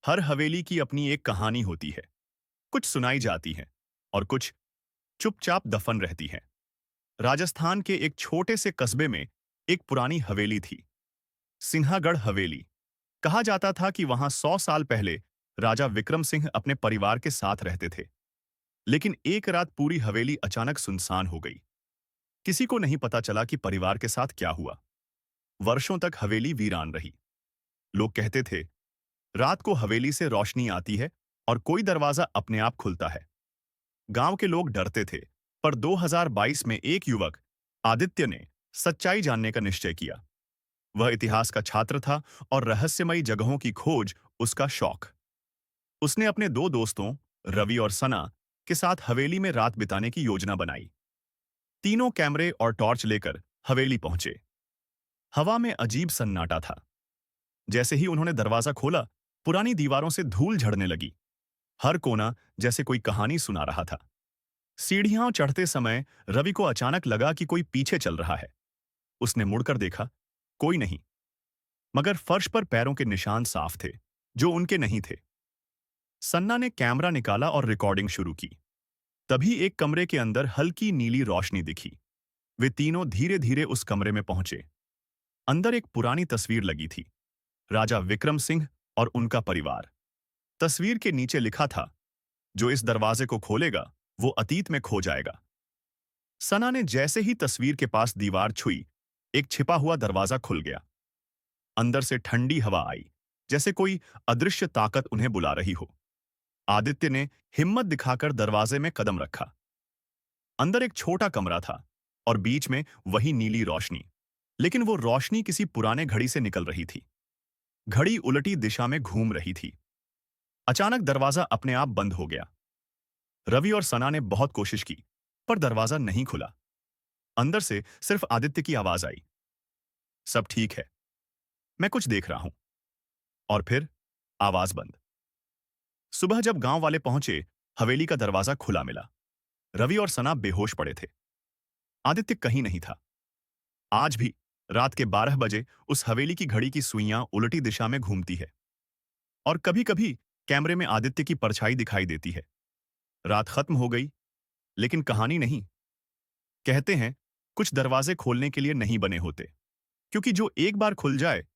हर हवेली की अपनी एक कहानी होती है। कुछ सुनाई जाती है और कुछ चुपचाप दफन रहती है। राजस्थान के एक छोटे से कस्बे में एक पुरानी हवेली थी, सिंहागढ़ हवेली। कहा जाता था कि वहां 100 साल पहले राजा विक्रम सिंह अपने परिवार के साथ रहते थे। लेकिन एक रात पूरी हवेली अचानक सुनसान हो गई। किसी को नहीं पता चला कि परिवार के साथ क्या हुआ। वर्षों तक हवेली वीरान रही। लोग कहते थे, रात को हवेली से रोशनी आती है और कोई दरवाजा अपने आप खुलता है। गांव के लोग डरते थे, पर 2022 में एक युवक, आदित्य ने सच्चाई जानने का निश्चय किया। वह इतिहास का छात्र था और रहस्यमयी जगहों की खोज उसका शौक। उसने अपने दो दोस्तों, रवि और सना, के साथ हवेली में रात बिताने की योजना बनाई। तीनों कैमरे और टॉर्च लेकर हवेली पहुंचे। हवा में अजीब सन्नाटा था। जैसे ही उन्होंने दरवाजा खोला, पुरानी दीवारों से धूल झड़ने लगी। हर कोना जैसे कोई कहानी सुना रहा था। सीढ़ियां चढ़ते समय रवि को अचानक लगा कि कोई पीछे चल रहा है। उसने मुड़कर देखा, कोई नहीं, मगर फर्श पर पैरों के निशान साफ थे, जो उनके नहीं थे। सन्ना ने कैमरा निकाला और रिकॉर्डिंग शुरू की। तभी एक कमरे के अंदर हल्की नीली रोशनी दिखी। वे तीनों धीरे धीरे उस कमरे में पहुंचे। अंदर एक पुरानी तस्वीर लगी थी, राजा विक्रम सिंह और उनका परिवार। तस्वीर के नीचे लिखा था, जो इस दरवाजे को खोलेगा वो अतीत में खो जाएगा। सना ने जैसे ही तस्वीर के पास दीवार छुई, एक छिपा हुआ दरवाजा खुल गया। अंदर से ठंडी हवा आई, जैसे कोई अदृश्य ताकत उन्हें बुला रही हो। आदित्य ने हिम्मत दिखाकर दरवाजे में कदम रखा। अंदर एक छोटा कमरा था और बीच में वही नीली रोशनी। लेकिन वो रोशनी किसी पुराने घड़ी से निकल रही थी। घड़ी उलटी दिशा में घूम रही थी। अचानक दरवाजा अपने आप बंद हो गया। रवि और सना ने बहुत कोशिश की, पर दरवाजा नहीं खुला। अंदर से सिर्फ आदित्य की आवाज आई, सब ठीक है, मैं कुछ देख रहा हूं। और फिर आवाज बंद। सुबह जब गांव वाले पहुंचे, हवेली का दरवाजा खुला मिला। रवि और सना बेहोश पड़े थे। आदित्य कहीं नहीं था। आज भी रात के 12 बजे उस हवेली की घड़ी की सुइयां उलटी दिशा में घूमती है और कभी कभी कैमरे में आदित्य की परछाई दिखाई देती है। रात खत्म हो गई, लेकिन कहानी नहीं। कहते हैं, कुछ दरवाजे खोलने के लिए नहीं बने होते, क्योंकि जो एक बार खुल जाए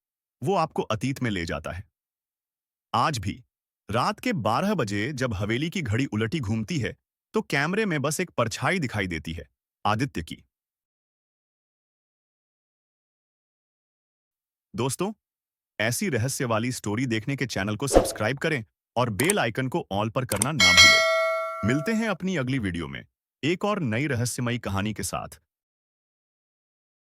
वो आपको अतीत में ले जाता है। आज भी रात के 12 बजे जब हवेली की घड़ी उलटी घूमती है, तो कैमरे में बस एक परछाई दिखाई देती है, आदित्य की। दोस्तों, ऐसी रहस्य वाली स्टोरी देखने के चैनल को सब्सक्राइब करें और बेल आइकन को ऑल पर करना ना भूलें। मिलते हैं अपनी अगली वीडियो में एक और नई रहस्यमयी कहानी के साथ।